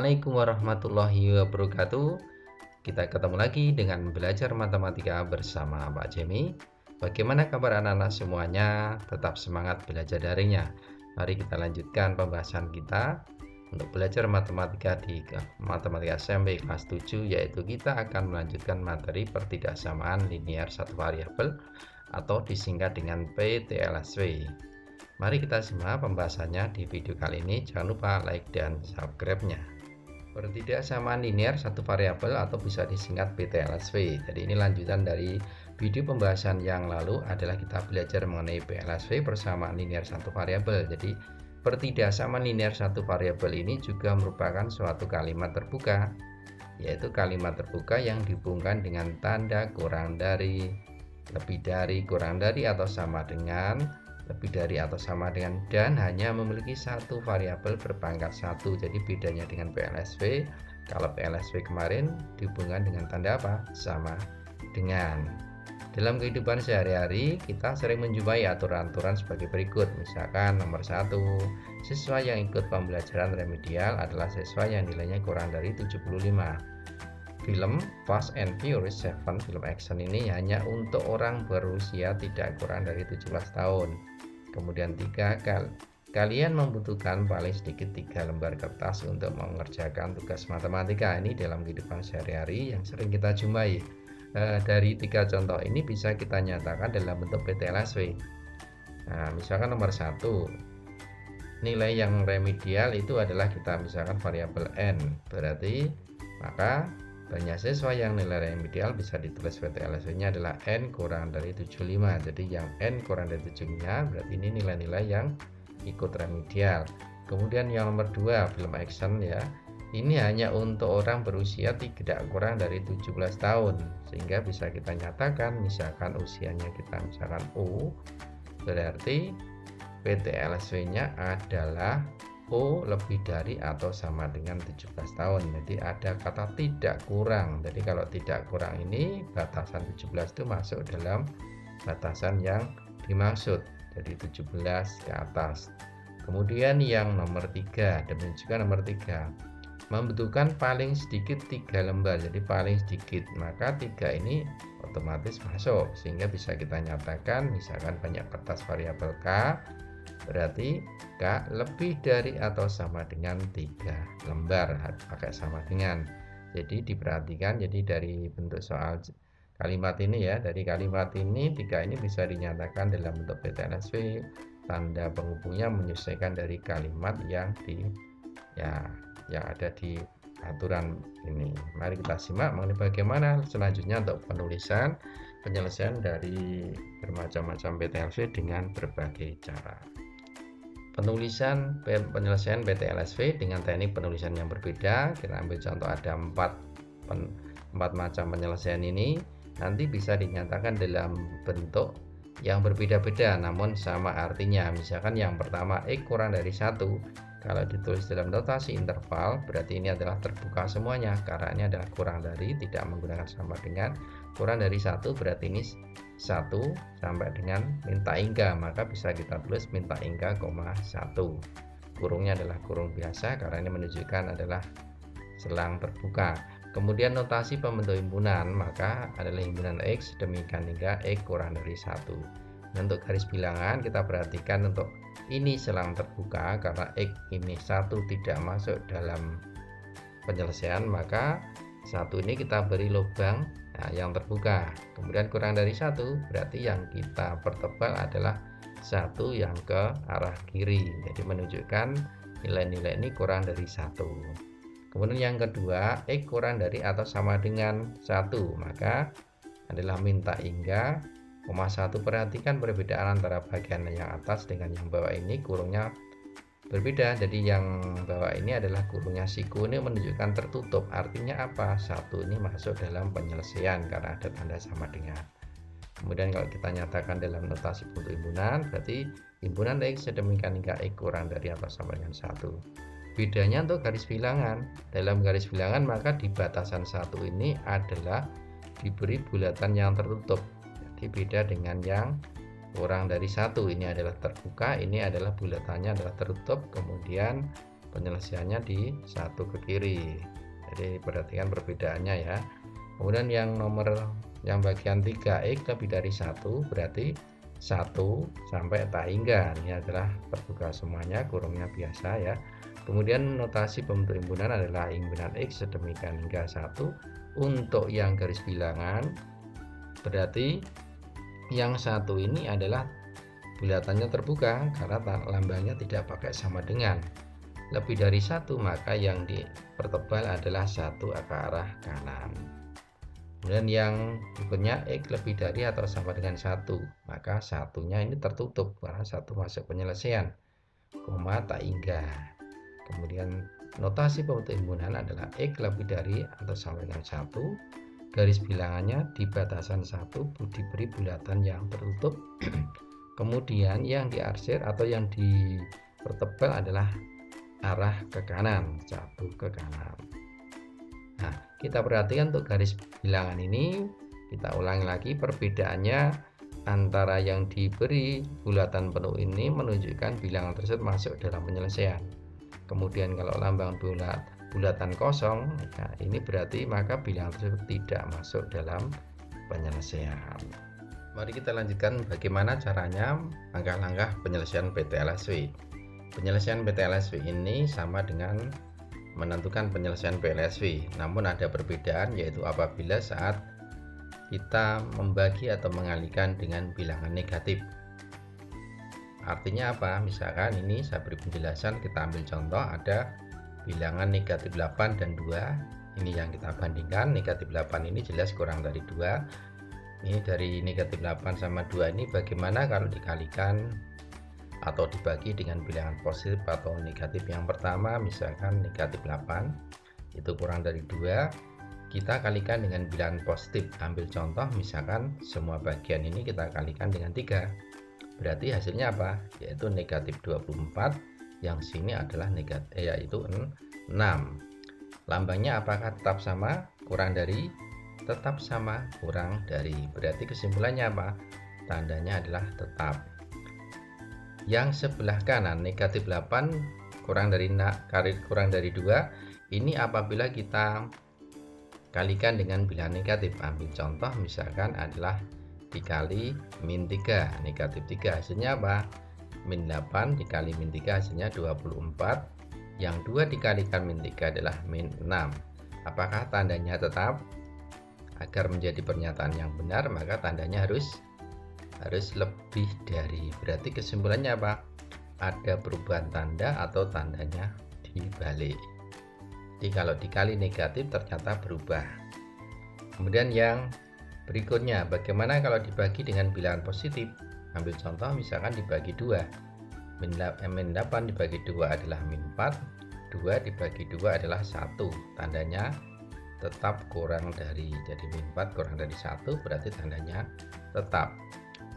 Assalamualaikum warahmatullahi wabarakatuh. Kita ketemu lagi dengan belajar matematika bersama Pak Jemi. Bagaimana kabar anak-anak semuanya? Tetap semangat belajar darinya. Mari kita lanjutkan pembahasan kita untuk belajar matematika di matematika SMP kelas 7, yaitu kita akan melanjutkan materi pertidaksamaan linear satu variabel atau disingkat dengan PTLSW. Mari kita simak pembahasannya di video kali ini. Jangan lupa like dan subscribe-nya. Pertidaksamaan linear satu variabel atau bisa disingkat PTLSW. Jadi ini lanjutan dari video pembahasan yang lalu adalah kita belajar mengenai PLSW persamaan linear satu variabel. Jadi pertidaksamaan linear satu variabel ini juga merupakan suatu kalimat terbuka, yaitu kalimat terbuka yang dihubungkan dengan tanda kurang dari, lebih dari, kurang dari atau sama dengan, lebih dari atau sama dengan, dan hanya memiliki satu variabel berpangkat 1. Jadi bedanya dengan PLSW, kalau PLSW kemarin dihubungkan dengan tanda apa? Sama dengan. Dalam kehidupan sehari-hari kita sering menjumpai aturan-aturan sebagai berikut. Misalkan nomor 1, siswa yang ikut pembelajaran remedial adalah siswa yang nilainya kurang dari 75. Film Fast and Furious 7 film action ini hanya untuk orang berusia tidak kurang dari 17 tahun. Kemudian 3, kalian membutuhkan paling sedikit 3 lembar kertas untuk mengerjakan tugas matematika. Ini dalam kehidupan sehari-hari yang sering kita jumpai. Dari 3 contoh ini bisa kita nyatakan dalam bentuk PTLSW. Nah, misalkan nomor 1, nilai yang remedial itu adalah kita misalkan variabel n, berarti maka banyak siswa yang nilai remedial bisa ditulis PTLSW-nya adalah n kurang dari 75. Jadi yang n kurang dari 75 berarti ini nilai-nilai yang ikut remedial. Kemudian yang nomor 2, film action ya. Ini hanya untuk orang berusia tidak kurang dari 17 tahun. Sehingga bisa kita nyatakan misalkan usianya kita misalkan U, berarti PTLSW-nya adalah O lebih dari atau sama dengan 17 tahun. Jadi ada kata tidak kurang. Jadi kalau tidak kurang ini batasan 17 itu masuk dalam batasan yang dimaksud. Jadi 17 ke atas. Kemudian yang nomor 3, demikian juga nomor 3, membutuhkan paling sedikit 3 lembar. Jadi paling sedikit, maka 3 ini otomatis masuk. Sehingga bisa kita nyatakan misalkan banyak kertas variabel K, berarti K lebih dari atau sama dengan 3 lembar, pakai sama dengan. Jadi diperhatikan, jadi dari bentuk soal kalimat ini ya, dari kalimat ini 3 ini bisa dinyatakan dalam bentuk PTLSW. Tanda penghubungnya menyesuaikan dari kalimat yang ada di aturan ini. Mari kita simak mengenai bagaimana selanjutnya untuk penyelesaian dari bermacam-macam PTLSW dengan berbagai cara. Penyelesaian PTLSW dengan teknik penulisan yang berbeda. Kita ambil contoh ada 4 macam penyelesaian ini. Nanti bisa dinyatakan dalam bentuk yang berbeda-beda namun sama artinya. Misalkan yang pertama X kurang dari 1, kalau ditulis dalam notasi interval berarti ini adalah terbuka semuanya, karena ini adalah kurang dari, tidak menggunakan sama dengan. Kurang dari 1 berarti ini 1 sampai dengan minta hingga, maka bisa kita tulis minta hingga, 1. Kurungnya adalah kurung biasa karena ini menunjukkan adalah selang terbuka. Kemudian notasi pembentuk himpunan, maka adalah himpunan X demikian hingga X kurang dari 1. Untuk garis bilangan kita perhatikan untuk ini selang terbuka karena X ini 1 tidak masuk dalam penyelesaian, maka 1 ini kita beri lubang yang terbuka. Kemudian kurang dari 1 berarti yang kita pertebal adalah 1 yang ke arah kiri, jadi menunjukkan nilai-nilai ini kurang dari 1. Kemudian yang kedua, X kurang dari atau sama dengan 1, maka adalah minta hingga, 1. Perhatikan perbedaan antara bagian yang atas dengan yang bawah ini kurungnya berbeda. Jadi yang bawah ini adalah kurungnya siku, ini menunjukkan tertutup. Artinya apa? 1 ini masuk dalam penyelesaian karena ada tanda sama dengan. Kemudian kalau kita nyatakan dalam notasi bentuk himpunan, berarti himpunan X sedemikian hingga X kurang dari atau sama dengan 1. Bedanya untuk garis bilangan. Dalam garis bilangan maka di batasan 1 ini adalah diberi bulatan yang tertutup. Jadi beda dengan yang kurang dari 1, ini adalah terbuka, ini adalah bulatannya adalah tertutup. Kemudian penyelesaiannya di satu ke kiri. Jadi perhatikan perbedaannya ya. Kemudian yang bagian 3x lebih dari 1 berarti 1 sampai tak hingga. Ini adalah terbuka semuanya, kurungnya biasa ya. Kemudian notasi pembentuk himpunan adalah himpunan X sedemikian hingga 1. Untuk yang garis bilangan berarti yang satu ini adalah bulatannya terbuka karena lambangnya tidak pakai sama dengan. Lebih dari 1 maka yang dipertebal adalah 1 ke arah kanan. Kemudian yang berikutnya X lebih dari atau sama dengan 1 maka satunya ini tertutup karena 1 masuk penyelesaian, koma tak hingga. Kemudian notasi pembentuk himpunan adalah X lebih dari atau sama dengan 1, garis bilangannya di batasan 1 diberi bulatan yang tertutup. Kemudian yang diarsir atau yang dipertebal adalah arah ke kanan, 1 ke kanan. Nah, kita perhatikan untuk garis bilangan ini, kita ulangi lagi perbedaannya antara yang diberi bulatan penuh ini menunjukkan bilangan tersebut masuk dalam penyelesaian. Kemudian kalau lambang bulatan kosong, nah ini berarti maka bilangan tersebut tidak masuk dalam penyelesaian. Mari kita lanjutkan bagaimana caranya langkah-langkah penyelesaian PTLSW. Penyelesaian PTLSW ini sama dengan menentukan penyelesaian PLSW, namun ada perbedaan yaitu apabila saat kita membagi atau mengalihkan dengan bilangan negatif. Artinya apa? Misalkan ini saya beri penjelasan, kita ambil contoh ada bilangan negatif 8 dan 2. Ini yang kita bandingkan, negatif 8 ini jelas kurang dari 2. Ini dari negatif 8 sama 2 ini bagaimana kalau dikalikan atau dibagi dengan bilangan positif atau negatif. Yang pertama misalkan negatif 8 itu kurang dari 2, kita kalikan dengan bilangan positif. Ambil contoh misalkan semua bagian ini kita kalikan dengan 3, berarti hasilnya apa? Yaitu negatif 24, yang sini adalah negatif yaitu 6. Lambangnya apakah tetap sama, kurang dari? Tetap sama, kurang dari. Berarti kesimpulannya apa? Tandanya adalah tetap. Yang sebelah kanan negatif 8 kurang dari 2, ini apabila kita kalikan dengan bilangan negatif. Ambil contoh misalkan adalah dikali min 3, negatif 3 hasilnya apa? Min 8 dikali min 3 hasilnya 24. Yang 2 dikalikan min 3 adalah min 6. Apakah tandanya tetap? Agar menjadi pernyataan yang benar maka tandanya harus lebih dari. Berarti kesimpulannya apa? Ada perubahan tanda atau tandanya dibalik. Jadi kalau dikali negatif ternyata berubah. Kemudian yang berikutnya, bagaimana kalau dibagi dengan bilangan positif? Ambil contoh misalkan dibagi 2. Min 8 dibagi 2 adalah min 4. 2 dibagi 2 adalah 1. Tandanya tetap kurang dari. Jadi min 4 kurang dari 1 berarti tandanya tetap.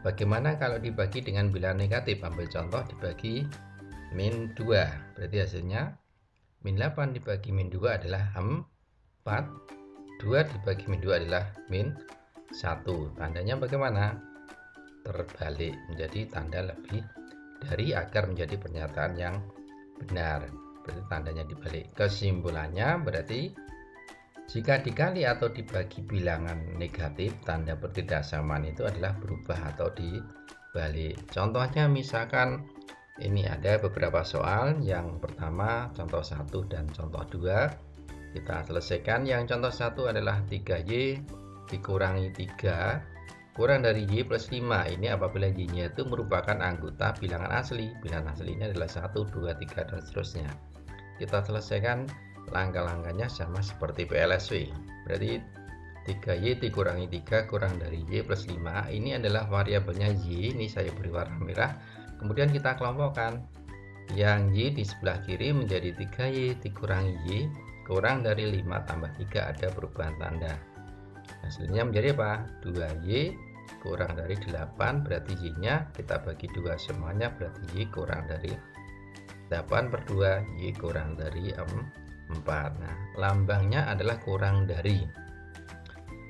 Bagaimana kalau dibagi dengan bilangan negatif? Ambil contoh dibagi min 2, berarti hasilnya min 8 dibagi min 2 adalah 4, 2 dibagi min 2 adalah min 1. Tandanya bagaimana? Terbalik, menjadi tanda lebih dari agar menjadi pernyataan yang benar. Berarti tandanya dibalik. Kesimpulannya berarti jika dikali atau dibagi bilangan negatif, tanda pertidaksamaan itu adalah berubah atau dibalik. Contohnya misalkan ini ada beberapa soal. Yang pertama contoh 1 dan contoh 2. Kita selesaikan. Yang contoh 1 adalah 3Y dikurangi 3 kurang dari Y plus 5. Ini apabila Y-nya itu merupakan anggota bilangan asli. Bilangan asli ini adalah 1, 2, 3 dan seterusnya. Kita selesaikan. Langkah-langkahnya sama seperti PLSW. Berarti 3Y dikurangi 3 kurang dari Y plus 5. Ini adalah variabelnya Y. Ini saya beri warna merah. Kemudian kita kelompokkan. Yang Y di sebelah kiri menjadi 3Y dikurangi Y kurang dari 5 tambah 3, ada perubahan tanda. Hasilnya menjadi apa? 2Y kurang dari 8, berarti Y-nya kita bagi 2 semuanya, berarti Y kurang dari 8/2, Y kurang dari 4. Nah, lambangnya adalah kurang dari.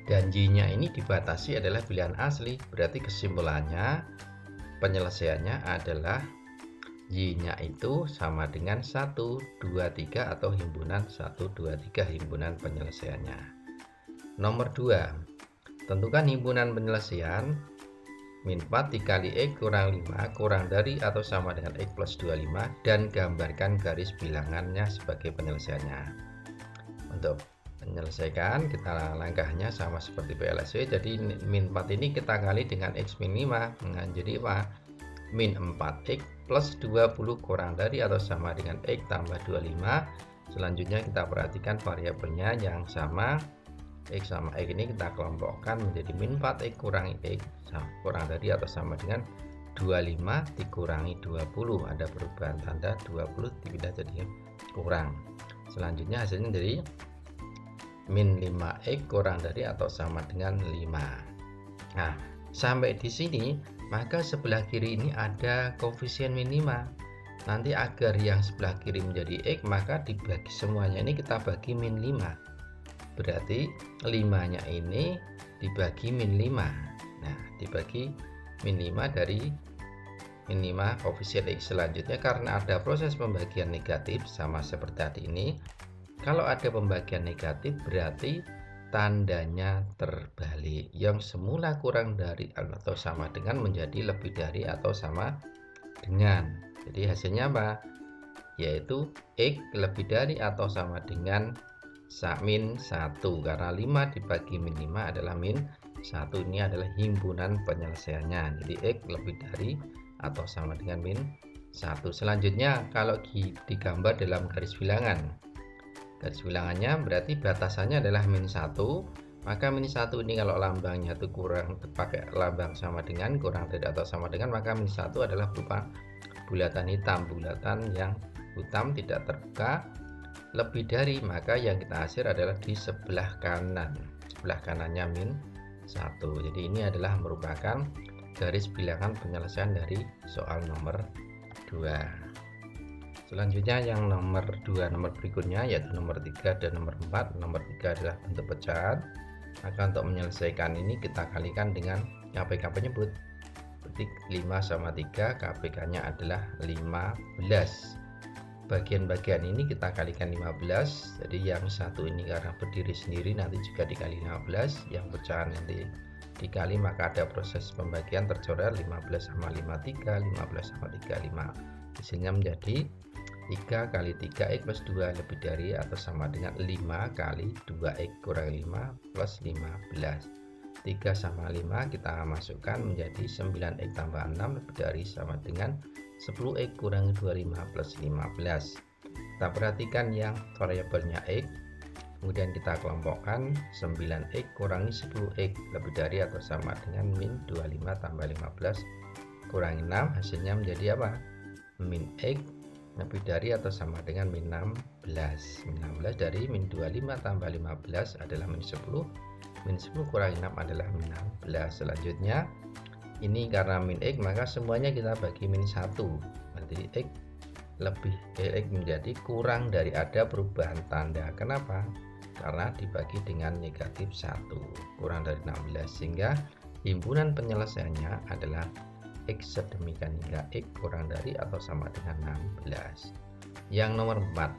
Dan Y-nya ini dibatasi adalah bilangan asli. Berarti kesimpulannya penyelesaiannya adalah Y-nya itu sama dengan 1, 2, 3 atau himpunan 1, 2, 3 himpunan penyelesaiannya. Nomor 2, tentukan himpunan penyelesaian min 4 dikali X kurang 5 kurang dari atau sama dengan X plus 25 dan gambarkan garis bilangannya sebagai penyelesaiannya. Untuk menyelesaikan kita langkahnya sama seperti PLSW, jadi min 4 ini kita kali dengan X min 5. Nah, jadi apa? Min 4X plus 20 kurang dari atau sama dengan X tambah 25. Selanjutnya kita perhatikan variabelnya yang sama X sama X ini kita kelompokkan menjadi min 4X kurangi X kurang dari atau sama dengan 25 dikurangi 20. Ada perubahan tanda 20 dipindah jadi kurang. Selanjutnya hasilnya jadi min 5X kurang dari atau sama dengan 5. Nah, sampai di sini maka sebelah kiri ini ada koefisien min 5. Nanti agar yang sebelah kiri menjadi X, maka dibagi semuanya ini kita bagi min 5. Berarti 5-nya ini dibagi min 5. Nah, dibagi min 5 dari min 5 koefisien X. Selanjutnya karena ada proses pembagian negatif sama seperti tadi ini. Kalau ada pembagian negatif berarti tandanya terbalik, yang semula kurang dari atau sama dengan menjadi lebih dari atau sama dengan. Jadi hasilnya apa? Yaitu X lebih dari atau sama dengan min 1, karena 5 dibagi min 5 adalah min 1. Ini adalah himpunan penyelesaiannya. Jadi X lebih dari atau sama dengan min 1. Selanjutnya kalau digambar dalam garis bilangan, garis bilangannya berarti batasannya adalah min 1, maka min 1 ini kalau lambangnya itu kurang pakai lambang sama dengan kurang dari atau sama dengan, maka min 1 adalah berupa bulatan hitam, bulatan yang hitam tidak terbuka lebih dari, maka yang kita hasil adalah di sebelah kanan, sebelah kanannya min 1. Jadi ini adalah merupakan garis bilangan penyelesaian dari soal nomor 2. Selanjutnya yang nomor 2, nomor berikutnya yaitu nomor 3 dan nomor 4. Nomor 3 adalah bentuk pecahan. Maka untuk menyelesaikan ini kita kalikan dengan KPK penyebut. Berarti 5 sama 3, KPK-nya adalah 15. Bagian-bagian ini kita kalikan 15. Jadi yang satu ini karena berdiri sendiri nanti juga dikali 15. Yang pecahan nanti dikali, maka ada proses pembagian tercoret 15 sama 5, 3, 15 sama 3, 5. Hasilnya menjadi 3 kali 3X plus 2 lebih dari atau sama dengan 5 kali 2X kurang 5 plus 15. 3 sama 5 kita masukkan menjadi 9X tambah 6 lebih dari sama dengan 10X kurang 25 plus 15. Kita perhatikan yang variabelnya X, kemudian kita kelompokkan 9X kurangi 10X lebih dari atau sama dengan min 25 tambah 15 kurangi 6. Hasilnya menjadi apa? Min X lebih dari atau sama dengan min 16. Min 16 dari min 25 tambah 15 adalah min 10. Min 10 kurangi 6 adalah min 16. Selanjutnya ini karena min X maka semuanya kita bagi min 1. Berarti X lebih X menjadi kurang dari, ada perubahan tanda. Kenapa? Karena dibagi dengan negatif 1, kurang dari 16, sehingga himpunan penyelesaiannya adalah X sedemikian hingga X kurang dari atau sama dengan 16. Yang nomor 4,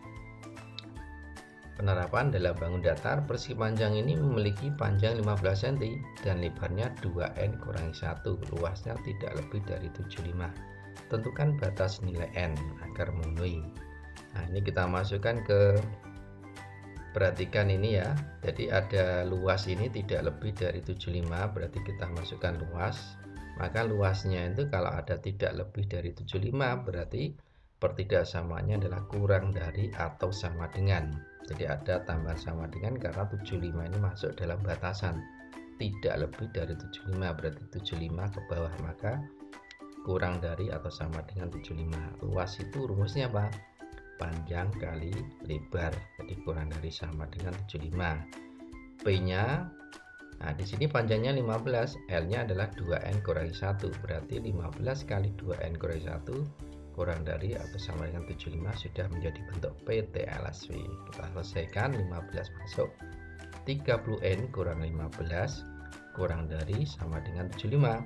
penerapan dalam bangun datar. Persegi panjang ini memiliki panjang 15 cm dan lebarnya 2n kurangi 1, luasnya tidak lebih dari 75. Tentukan batas nilai n agar memenuhi. Nah, ini kita masukkan ke, perhatikan ini ya. Jadi ada luas ini tidak lebih dari 75, berarti kita masukkan luas. Maka luasnya itu kalau ada tidak lebih dari 75 berarti pertidaksamaannya adalah kurang dari atau sama dengan. Jadi ada tambahan sama dengan karena 75 ini masuk dalam batasan tidak lebih dari 75, berarti 75 ke bawah, maka kurang dari atau sama dengan 75. Luas itu rumusnya apa? Panjang kali lebar, jadi kurang dari sama dengan 75. P-nya, nah di sini panjangnya 15, L-nya adalah 2n kurangi 1, berarti 15 kali 2n kurangi 1 kurang dari atau sama dengan 75 sudah menjadi bentuk PTLSW. Kita selesaikan, 15 masuk, 30n kurang 15 kurang dari sama dengan 75.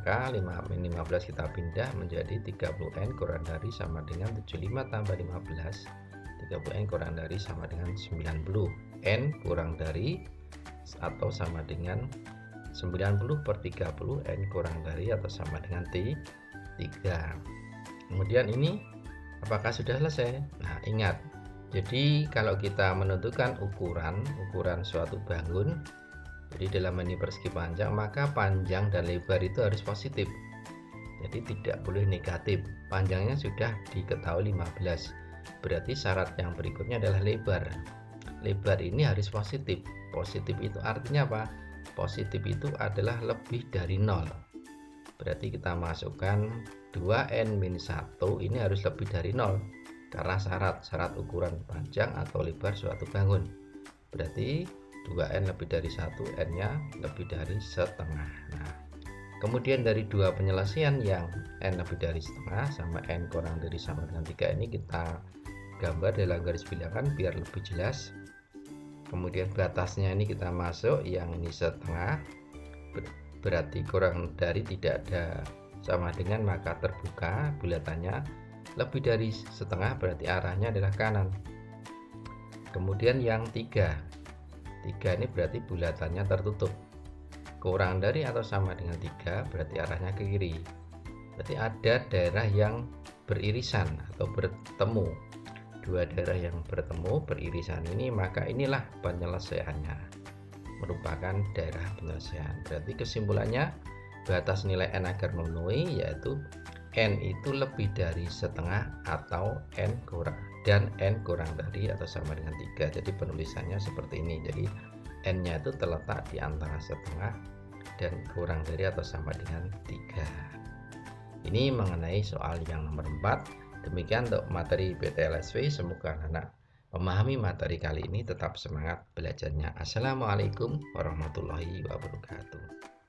Maka 15 kita pindah menjadi 30N kurang dari sama dengan 75 tambah 15. 30N kurang dari sama dengan 90. N kurang dari atau sama dengan 90 per 30. N kurang dari atau sama dengan 3. Kemudian ini apakah sudah selesai? Nah, ingat. Jadi kalau kita menentukan ukuran suatu bangun, jadi dalam ini persegi panjang, maka panjang dan lebar itu harus positif. Jadi tidak boleh negatif. Panjangnya sudah diketahui 15. Berarti syarat yang berikutnya adalah lebar. Lebar ini harus positif. Positif itu artinya apa? Positif itu adalah lebih dari 0. Berarti kita masukkan 2n-1 ini harus lebih dari 0. Karena syarat ukuran panjang atau lebar suatu bangun. Berarti 2n lebih dari 1, n-nya lebih dari setengah. Nah, kemudian dari dua penyelesaian yang n lebih dari setengah sama n kurang dari sama dengan 3 ini kita gambar dalam garis bilangan biar lebih jelas. Kemudian batasnya ini kita masuk, yang ini setengah, berarti kurang dari tidak ada sama dengan, maka terbuka bulatannya. Lebih dari setengah berarti arahnya adalah kanan. Kemudian yang 3 ini berarti bulatannya tertutup. Kurang dari atau sama dengan 3 berarti arahnya ke kiri. Berarti ada daerah yang beririsan atau bertemu. Dua daerah yang bertemu beririsan ini, maka inilah penyelesaiannya, merupakan daerah penyelesaian. Berarti kesimpulannya, batas nilai n agar memenuhi yaitu n itu lebih dari setengah atau n kurang dari atau sama dengan 3. Jadi penulisannya seperti ini. Jadi n-nya itu terletak di antara setengah dan kurang dari atau sama dengan 3. Ini mengenai soal yang nomor 4. Demikian untuk materi PTLSW. Semoga anak memahami materi kali ini. Tetap semangat belajarnya. Assalamualaikum warahmatullahi wabarakatuh.